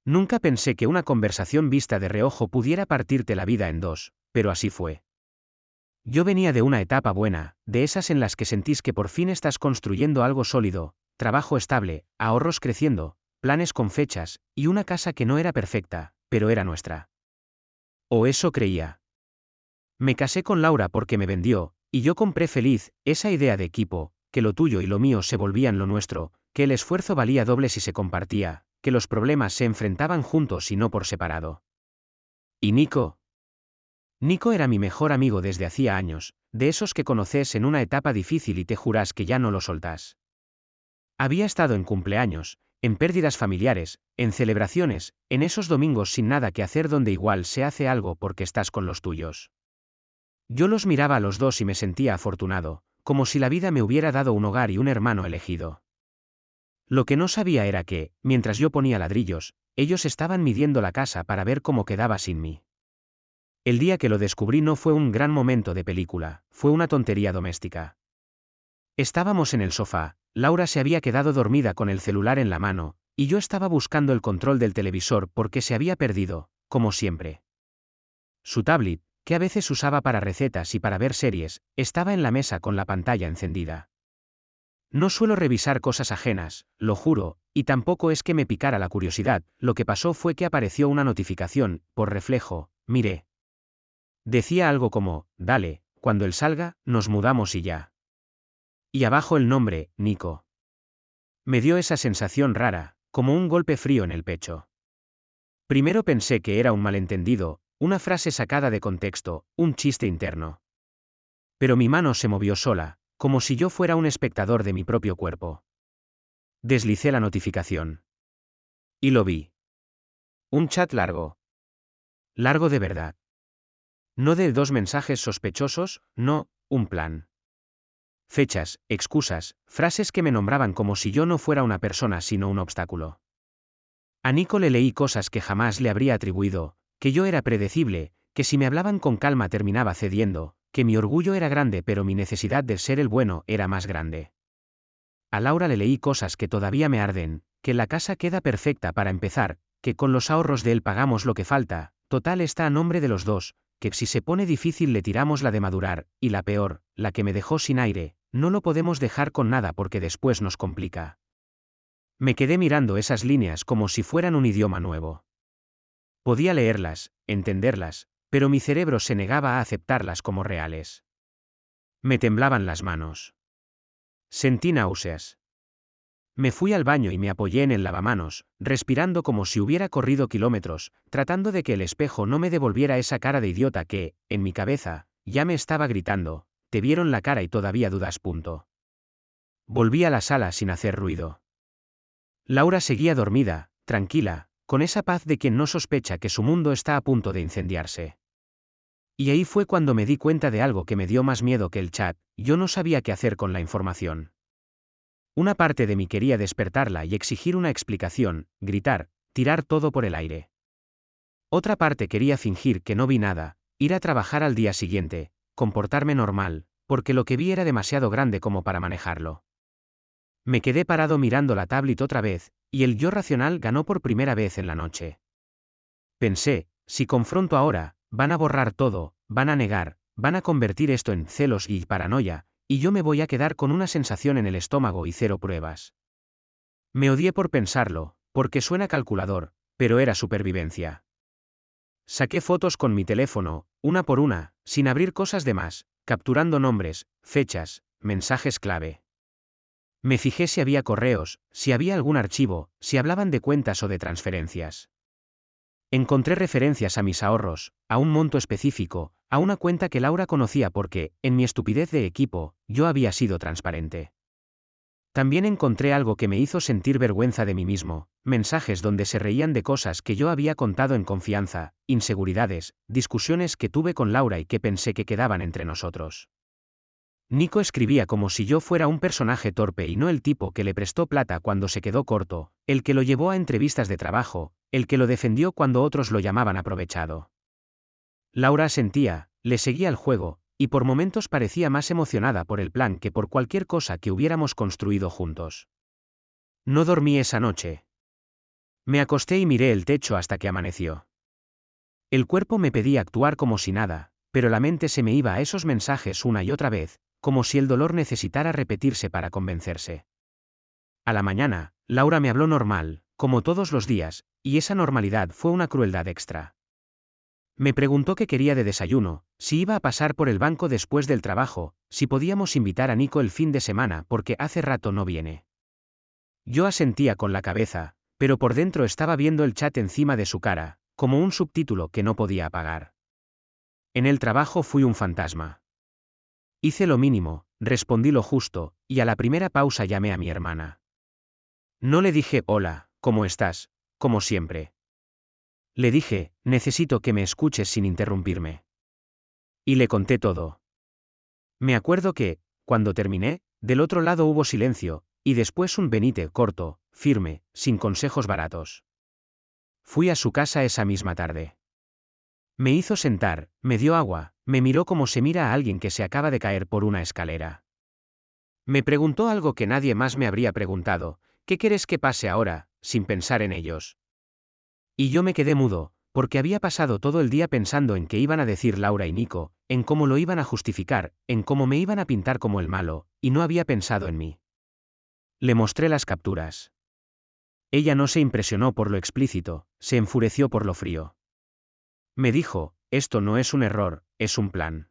Nunca pensé que una conversación vista de reojo pudiera partirte la vida en dos, pero así fue. Yo venía de una etapa buena, de esas en las que sentís que por fin estás construyendo algo sólido, trabajo estable, ahorros creciendo, planes con fechas, y una casa que no era perfecta, pero era nuestra. O eso creía. Me casé con Laura porque me vendió, y yo compré feliz, esa idea de equipo, que lo tuyo y lo mío se volvían lo nuestro, que el esfuerzo valía doble si se compartía, que los problemas se enfrentaban juntos y no por separado. ¿Y Nico? Nico era mi mejor amigo desde hacía años, de esos que conoces en una etapa difícil y te juras que ya no lo soltás. Había estado en cumpleaños, en pérdidas familiares, en celebraciones, en esos domingos sin nada que hacer donde igual se hace algo porque estás con los tuyos. Yo los miraba a los dos y me sentía afortunado, como si la vida me hubiera dado un hogar y un hermano elegido. Lo que no sabía era que, mientras yo ponía ladrillos, ellos estaban midiendo la casa para ver cómo quedaba sin mí. El día que lo descubrí no fue un gran momento de película, fue una tontería doméstica. Estábamos en el sofá, Laura se había quedado dormida con el celular en la mano, y yo estaba buscando el control del televisor porque se había perdido, como siempre. Su tablet, que a veces usaba para recetas y para ver series, estaba en la mesa con la pantalla encendida. No suelo revisar cosas ajenas, lo juro, y tampoco es que me picara la curiosidad, lo que pasó fue que apareció una notificación, por reflejo, miré. Decía algo como, dale, cuando él salga, nos mudamos y ya. Y abajo el nombre, Nico. Me dio esa sensación rara, como un golpe frío en el pecho. Primero pensé que era un malentendido, una frase sacada de contexto, un chiste interno. Pero mi mano se movió sola, como si yo fuera un espectador de mi propio cuerpo. Deslicé la notificación. Y lo vi. Un chat largo. Largo de verdad. No de dos mensajes sospechosos, no, un plan. Fechas, excusas, frases que me nombraban como si yo no fuera una persona sino un obstáculo. A Nico le leí cosas que jamás le habría atribuido, que yo era predecible, que si me hablaban con calma terminaba cediendo, que mi orgullo era grande pero mi necesidad de ser el bueno era más grande. A Laura le leí cosas que todavía me arden, que la casa queda perfecta para empezar, que con los ahorros de él pagamos lo que falta, total está a nombre de los dos, que si se pone difícil le tiramos la de madurar, y la peor, la que me dejó sin aire, no lo podemos dejar con nada porque después nos complica. Me quedé mirando esas líneas como si fueran un idioma nuevo. Podía leerlas, entenderlas, pero mi cerebro se negaba a aceptarlas como reales. Me temblaban las manos. Sentí náuseas. Me fui al baño y me apoyé en el lavamanos, respirando como si hubiera corrido kilómetros, tratando de que el espejo no me devolviera esa cara de idiota que, en mi cabeza, ya me estaba gritando, te vieron la cara y todavía dudas. Volví a la sala sin hacer ruido. Laura seguía dormida, tranquila, con esa paz de quien no sospecha que su mundo está a punto de incendiarse. Y ahí fue cuando me di cuenta de algo que me dio más miedo que el chat, yo no sabía qué hacer con la información. Una parte de mí quería despertarla y exigir una explicación, gritar, tirar todo por el aire. Otra parte quería fingir que no vi nada, ir a trabajar al día siguiente, comportarme normal, porque lo que vi era demasiado grande como para manejarlo. Me quedé parado mirando la tablet otra vez, y el yo racional ganó por primera vez en la noche. Pensé, si confronto ahora, van a borrar todo, van a negar, van a convertir esto en celos y paranoia, y yo me voy a quedar con una sensación en el estómago y cero pruebas. Me odié por pensarlo, porque suena calculador, pero era supervivencia. Saqué fotos con mi teléfono, una por una, sin abrir cosas de más, capturando nombres, fechas, mensajes clave. Me fijé si había correos, si había algún archivo, si hablaban de cuentas o de transferencias. Encontré referencias a mis ahorros, a un monto específico, a una cuenta que Laura conocía porque, en mi estupidez de equipo, yo había sido transparente. También encontré algo que me hizo sentir vergüenza de mí mismo, mensajes donde se reían de cosas que yo había contado en confianza, inseguridades, discusiones que tuve con Laura y que pensé que quedaban entre nosotros. Nico escribía como si yo fuera un personaje torpe y no el tipo que le prestó plata cuando se quedó corto, el que lo llevó a entrevistas de trabajo, el que lo defendió cuando otros lo llamaban aprovechado. Laura sentía, le seguía el juego, y por momentos parecía más emocionada por el plan que por cualquier cosa que hubiéramos construido juntos. No dormí esa noche. Me acosté y miré el techo hasta que amaneció. El cuerpo me pedía actuar como si nada, pero la mente se me iba a esos mensajes una y otra vez, como si el dolor necesitara repetirse para convencerse. A la mañana, Laura me habló normal, como todos los días, y esa normalidad fue una crueldad extra. Me preguntó qué quería de desayuno, si iba a pasar por el banco después del trabajo, si podíamos invitar a Nico el fin de semana porque hace rato no viene. Yo asentía con la cabeza, pero por dentro estaba viendo el chat encima de su cara, como un subtítulo que no podía apagar. En el trabajo fui un fantasma. Hice lo mínimo, respondí lo justo, y a la primera pausa llamé a mi hermana. No le dije hola, ¿cómo estás? Como siempre. Le dije, necesito que me escuches sin interrumpirme. Y le conté todo. Me acuerdo que, cuando terminé, del otro lado hubo silencio, y después un Benite corto, firme, sin consejos baratos. Fui a su casa esa misma tarde. Me hizo sentar, me dio agua, me miró como se mira a alguien que se acaba de caer por una escalera. Me preguntó algo que nadie más me habría preguntado, ¿qué quieres que pase ahora, sin pensar en ellos? Y yo me quedé mudo, porque había pasado todo el día pensando en qué iban a decir Laura y Nico, en cómo lo iban a justificar, en cómo me iban a pintar como el malo, y no había pensado en mí. Le mostré las capturas. Ella no se impresionó por lo explícito, se enfureció por lo frío. Me dijo, esto no es un error, es un plan.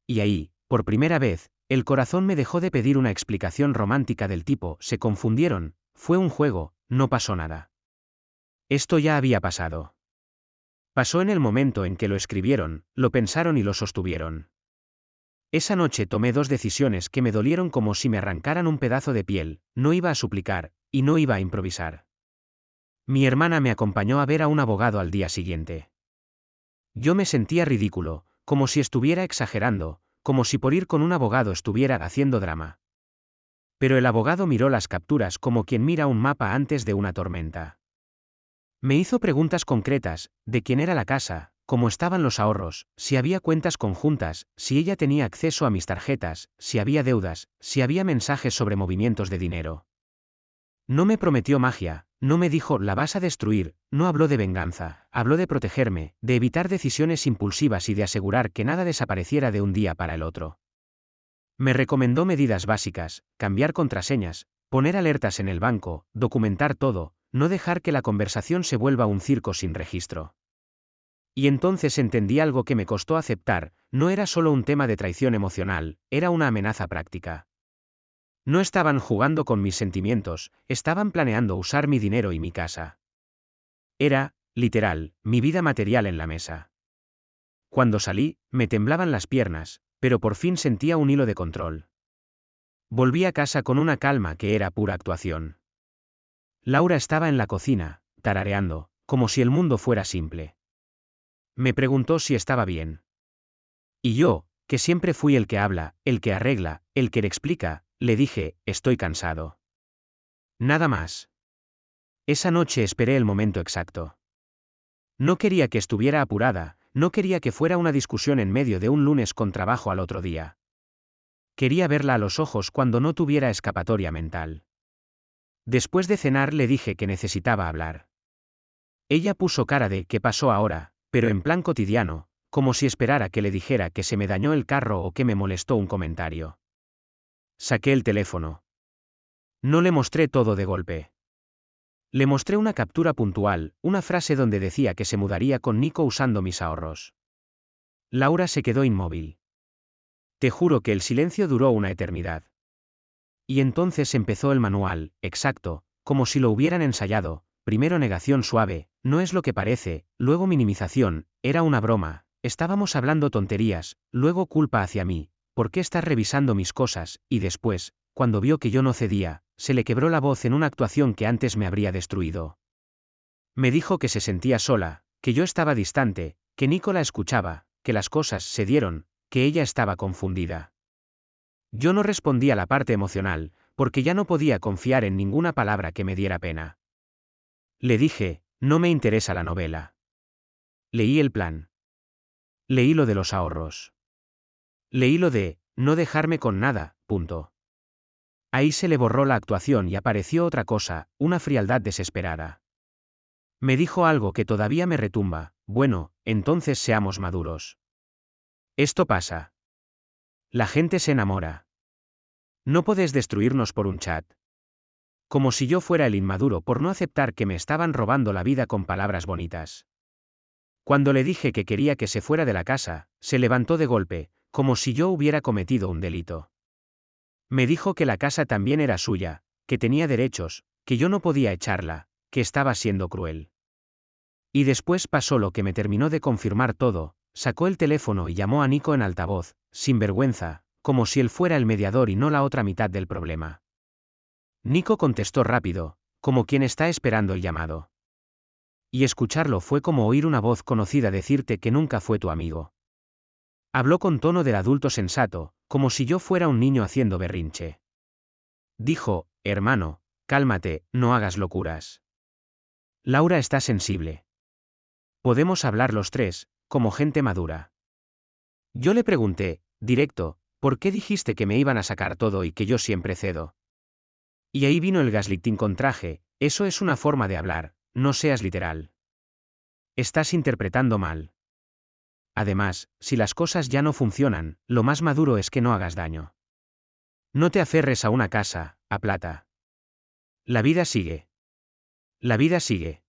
Y ahí, por primera vez, el corazón me dejó de pedir una explicación romántica del tipo, se confundieron, fue un juego, no pasó nada. Esto ya había pasado. Pasó en el momento en que lo escribieron, lo pensaron y lo sostuvieron. Esa noche tomé dos decisiones que me dolieron como si me arrancaran un pedazo de piel, no iba a suplicar, y no iba a improvisar. Mi hermana me acompañó a ver a un abogado al día siguiente. Yo me sentía ridículo, como si estuviera exagerando, como si por ir con un abogado estuviera haciendo drama. Pero el abogado miró las capturas como quien mira un mapa antes de una tormenta. Me hizo preguntas concretas, de quién era la casa, cómo estaban los ahorros, si había cuentas conjuntas, si ella tenía acceso a mis tarjetas, si había deudas, si había mensajes sobre movimientos de dinero. No me prometió magia, no me dijo la vas a destruir, no habló de venganza, habló de protegerme, de evitar decisiones impulsivas y de asegurar que nada desapareciera de un día para el otro. Me recomendó medidas básicas, cambiar contraseñas, poner alertas en el banco, documentar todo, no dejar que la conversación se vuelva un circo sin registro. Y entonces entendí algo que me costó aceptar, no era solo un tema de traición emocional, era una amenaza práctica. No estaban jugando con mis sentimientos, estaban planeando usar mi dinero y mi casa. Era, literal, mi vida material en la mesa. Cuando salí, me temblaban las piernas, pero por fin sentía un hilo de control. Volví a casa con una calma que era pura actuación. Laura estaba en la cocina, tarareando, como si el mundo fuera simple. Me preguntó si estaba bien. Y yo, que siempre fui el que habla, el que arregla, el que le explica, le dije, estoy cansado. Nada más. Esa noche esperé el momento exacto. No quería que estuviera apurada, no quería que fuera una discusión en medio de un lunes con trabajo al otro día. Quería verla a los ojos cuando no tuviera escapatoria mental. Después de cenar le dije que necesitaba hablar. Ella puso cara de ¿qué pasó ahora?, pero en plan cotidiano, como si esperara que le dijera que se me dañó el carro o que me molestó un comentario. Saqué el teléfono. No le mostré todo de golpe. Le mostré una captura puntual, una frase donde decía que se mudaría con Nico usando mis ahorros. Laura se quedó inmóvil. Te juro que el silencio duró una eternidad. Y entonces empezó el manual, exacto, como si lo hubieran ensayado, primero negación suave, no es lo que parece, luego minimización, era una broma, estábamos hablando tonterías, luego culpa hacia mí, ¿por qué estás revisando mis cosas? Y después, cuando vio que yo no cedía, se le quebró la voz en una actuación que antes me habría destruido. Me dijo que se sentía sola, que yo estaba distante, que Nico la escuchaba, que las cosas se dieron, que ella estaba confundida. Yo no respondí a la parte emocional, porque ya no podía confiar en ninguna palabra que me diera pena. Le dije, no me interesa la novela. Leí el plan. Leí lo de los ahorros. Leí lo de, no dejarme con nada, punto. Ahí se le borró la actuación y apareció otra cosa, una frialdad desesperada. Me dijo algo que todavía me retumba: bueno, entonces seamos maduros. Esto pasa. La gente se enamora. No podés destruirnos por un chat. Como si yo fuera el inmaduro por no aceptar que me estaban robando la vida con palabras bonitas. Cuando le dije que quería que se fuera de la casa, se levantó de golpe, como si yo hubiera cometido un delito. Me dijo que la casa también era suya, que tenía derechos, que yo no podía echarla, que estaba siendo cruel. Y después pasó lo que me terminó de confirmar todo: sacó el teléfono y llamó a Nico en altavoz, sin vergüenza, como si él fuera el mediador y no la otra mitad del problema. Nico contestó rápido, como quien está esperando el llamado. Y escucharlo fue como oír una voz conocida decirte que nunca fue tu amigo. Habló con tono del adulto sensato, como si yo fuera un niño haciendo berrinche. Dijo: hermano, cálmate, no hagas locuras. Laura está sensible. Podemos hablar los tres, como gente madura. Yo le pregunté, directo: ¿por qué dijiste que me iban a sacar todo y que yo siempre cedo? Y ahí vino el gaslighting con traje: eso es una forma de hablar, no seas literal. Estás interpretando mal. Además, si las cosas ya no funcionan, lo más maduro es que no hagas daño. No te aferres a una casa, a plata. La vida sigue. La vida sigue.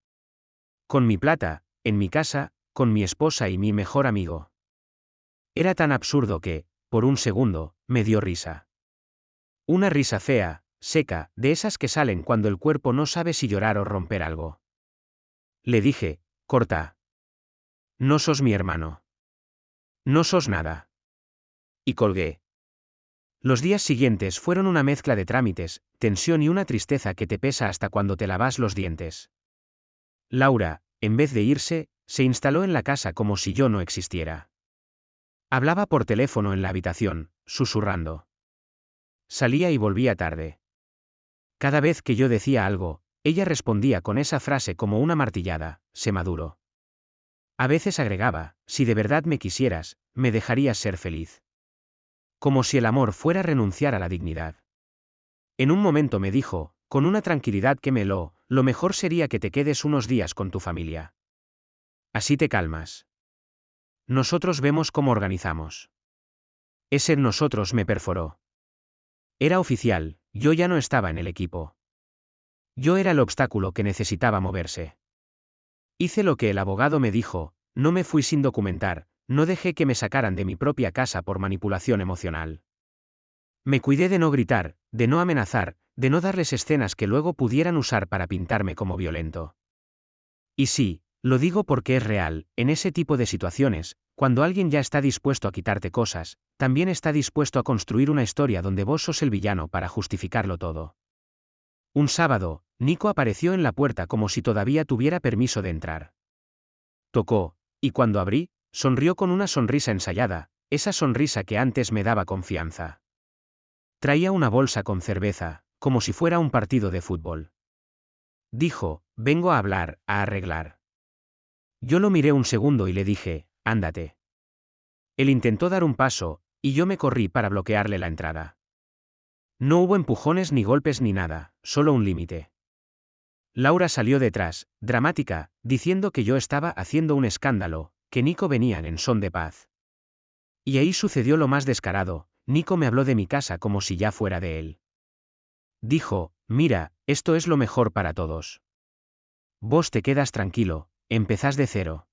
Con mi plata, en mi casa, con mi esposa y mi mejor amigo. Era tan absurdo que, por un segundo, me dio risa. Una risa fea, seca, de esas que salen cuando el cuerpo no sabe si llorar o romper algo. Le dije: corta. No sos mi hermano. No sos nada. Y colgué. Los días siguientes fueron una mezcla de trámites, tensión y una tristeza que te pesa hasta cuando te lavas los dientes. Laura, en vez de irse, se instaló en la casa como si yo no existiera. Hablaba por teléfono en la habitación, susurrando. Salía y volvía tarde. Cada vez que yo decía algo, ella respondía con esa frase como una martillada: sé maduro. A veces agregaba: si de verdad me quisieras, me dejarías ser feliz. Como si el amor fuera renunciar a la dignidad. En un momento me dijo, con una tranquilidad que me heló: lo mejor sería que te quedes unos días con tu familia. Así te calmas. Nosotros vemos cómo organizamos. Ese nosotros me perforó. Era oficial, yo ya no estaba en el equipo. Yo era el obstáculo que necesitaba moverse. Hice lo que el abogado me dijo: no me fui sin documentar, no dejé que me sacaran de mi propia casa por manipulación emocional. Me cuidé de no gritar, de no amenazar, de no darles escenas que luego pudieran usar para pintarme como violento. Y sí, lo digo porque es real: en ese tipo de situaciones, cuando alguien ya está dispuesto a quitarte cosas, también está dispuesto a construir una historia donde vos sos el villano para justificarlo todo. Un sábado, Nico apareció en la puerta como si todavía tuviera permiso de entrar. Tocó, y cuando abrí, sonrió con una sonrisa ensayada, esa sonrisa que antes me daba confianza. Traía una bolsa con cerveza, como si fuera un partido de fútbol. Dijo: vengo a hablar, a arreglar. Yo lo miré un segundo y le dije: ándate. Él intentó dar un paso, y yo me corrí para bloquearle la entrada. No hubo empujones ni golpes ni nada, solo un límite. Laura salió detrás, dramática, diciendo que yo estaba haciendo un escándalo, que Nico venían en son de paz. Y ahí sucedió lo más descarado: Nico me habló de mi casa como si ya fuera de él. Dijo: mira, esto es lo mejor para todos. Vos te quedas tranquilo, empezás de cero.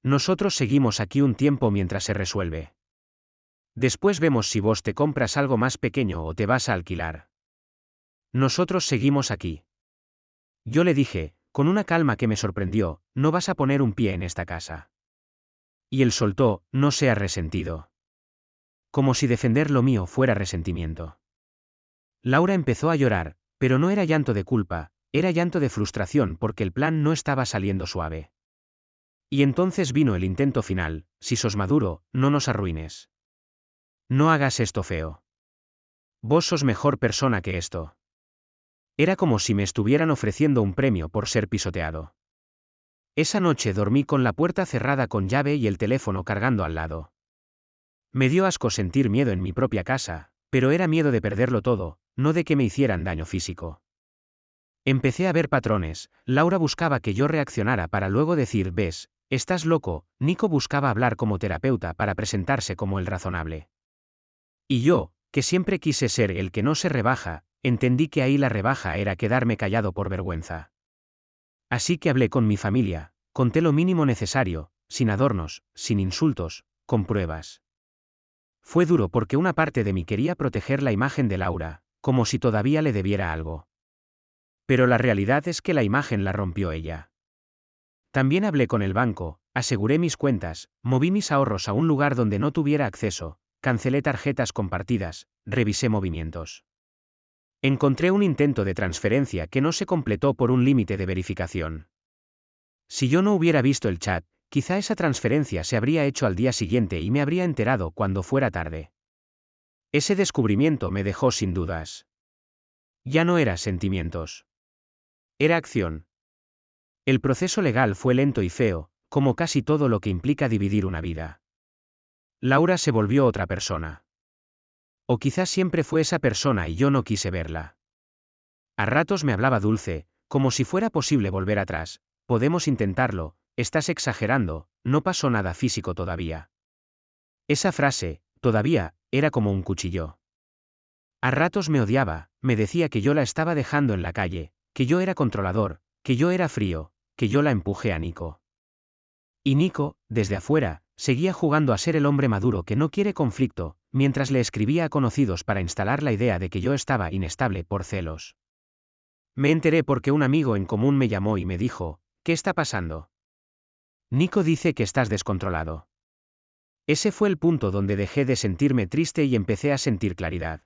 Nosotros seguimos aquí un tiempo mientras se resuelve. Después vemos si vos te compras algo más pequeño o te vas a alquilar. Nosotros seguimos aquí. Yo le dije, con una calma que me sorprendió: no vas a poner un pie en esta casa. Y él soltó: no seas resentido. Como si defender lo mío fuera resentimiento. Laura empezó a llorar, pero no era llanto de culpa, era llanto de frustración porque el plan no estaba saliendo suave. Y entonces vino el intento final: si sos maduro, no nos arruines. No hagas esto feo. Vos sos mejor persona que esto. Era como si me estuvieran ofreciendo un premio por ser pisoteado. Esa noche dormí con la puerta cerrada con llave y el teléfono cargando al lado. Me dio asco sentir miedo en mi propia casa, pero era miedo de perderlo todo, no de que me hicieran daño físico. Empecé a ver patrones. Laura buscaba que yo reaccionara para luego decir, ves, estás loco. Nico buscaba hablar como terapeuta para presentarse como el razonable. Y yo, que siempre quise ser el que no se rebaja, entendí que ahí la rebaja era quedarme callado por vergüenza. Así que hablé con mi familia, conté lo mínimo necesario, sin adornos, sin insultos, con pruebas. Fue duro porque una parte de mí quería proteger la imagen de Laura, como si todavía le debiera algo. Pero la realidad es que la imagen la rompió ella. También hablé con el banco, aseguré mis cuentas, moví mis ahorros a un lugar donde no tuviera acceso, cancelé tarjetas compartidas, revisé movimientos. Encontré un intento de transferencia que no se completó por un límite de verificación. Si yo no hubiera visto el chat, quizá esa transferencia se habría hecho al día siguiente y me habría enterado cuando fuera tarde. Ese descubrimiento me dejó sin dudas. Ya no era sentimientos. Era acción. El proceso legal fue lento y feo, como casi todo lo que implica dividir una vida. Laura se volvió otra persona. O quizás siempre fue esa persona y yo no quise verla. A ratos me hablaba dulce, como si fuera posible volver atrás. Podemos intentarlo, estás exagerando, no pasó nada físico todavía. Esa frase, todavía, era como un cuchillo. A ratos me odiaba, me decía que yo la estaba dejando en la calle, que yo era controlador, que yo era frío, que yo la empujé a Nico. Y Nico, desde afuera, seguía jugando a ser el hombre maduro que no quiere conflicto, mientras le escribía a conocidos para instalar la idea de que yo estaba inestable por celos. Me enteré porque un amigo en común me llamó y me dijo, ¿qué está pasando? Nico dice que estás descontrolado. Ese fue el punto donde dejé de sentirme triste y empecé a sentir claridad.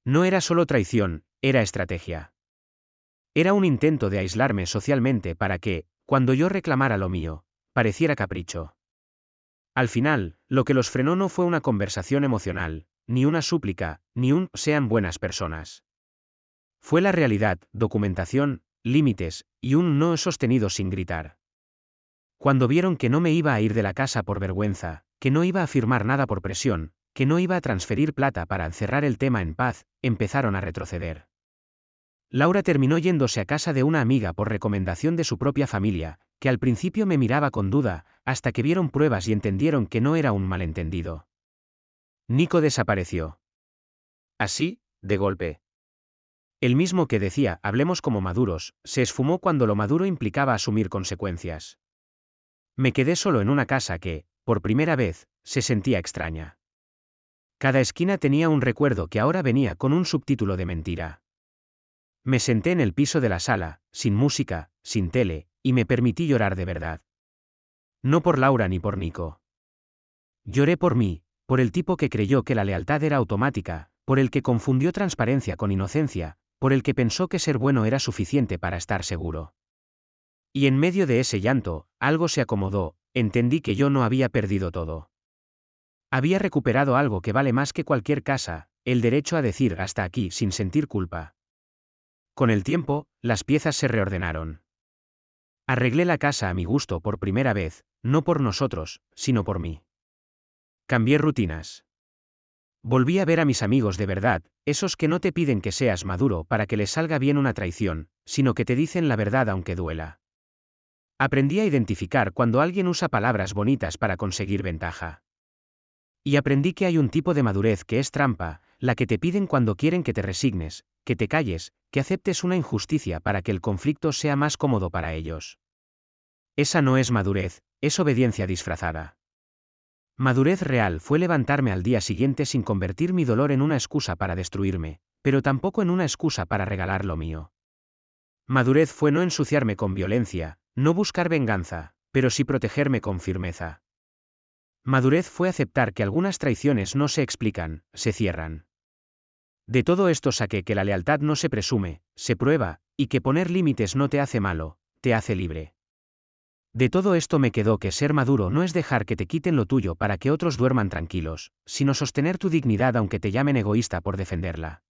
No era solo traición, era estrategia. Era un intento de aislarme socialmente para que, cuando yo reclamara lo mío, pareciera capricho. Al final, lo que los frenó no fue una conversación emocional, ni una súplica, ni un sean buenas personas. Fue la realidad, documentación, límites, y un no sostenido sin gritar. Cuando vieron que no me iba a ir de la casa por vergüenza, que no iba a firmar nada por presión, que no iba a transferir plata para cerrar el tema en paz, empezaron a retroceder. Laura terminó yéndose a casa de una amiga por recomendación de su propia familia, que al principio me miraba con duda, hasta que vieron pruebas y entendieron que no era un malentendido. Nico desapareció. Así, de golpe. El mismo que decía, hablemos como maduros, se esfumó cuando lo maduro implicaba asumir consecuencias. Me quedé solo en una casa que, por primera vez, se sentía extraña. Cada esquina tenía un recuerdo que ahora venía con un subtítulo de mentira. Me senté en el piso de la sala, sin música, sin tele, y me permití llorar de verdad. No por Laura ni por Nico. Lloré por mí, por el tipo que creyó que la lealtad era automática, por el que confundió transparencia con inocencia, por el que pensó que ser bueno era suficiente para estar seguro. Y en medio de ese llanto, algo se acomodó, entendí que yo no había perdido todo. Había recuperado algo que vale más que cualquier casa, el derecho a decir hasta aquí sin sentir culpa. Con el tiempo, las piezas se reordenaron. Arreglé la casa a mi gusto por primera vez, no por nosotros, sino por mí. Cambié rutinas. Volví a ver a mis amigos de verdad, esos que no te piden que seas maduro para que les salga bien una traición, sino que te dicen la verdad aunque duela. Aprendí a identificar cuando alguien usa palabras bonitas para conseguir ventaja. Y aprendí que hay un tipo de madurez que es trampa, la que te piden cuando quieren que te resignes, que te calles, que aceptes una injusticia para que el conflicto sea más cómodo para ellos. Esa no es madurez, es obediencia disfrazada. Madurez real fue levantarme al día siguiente sin convertir mi dolor en una excusa para destruirme, pero tampoco en una excusa para regalar lo mío. Madurez fue no ensuciarme con violencia, no buscar venganza, pero sí protegerme con firmeza. Madurez fue aceptar que algunas traiciones no se explican, se cierran. De todo esto saqué que la lealtad no se presume, se prueba, y que poner límites no te hace malo, te hace libre. De todo esto me quedó que ser maduro no es dejar que te quiten lo tuyo para que otros duerman tranquilos, sino sostener tu dignidad aunque te llamen egoísta por defenderla.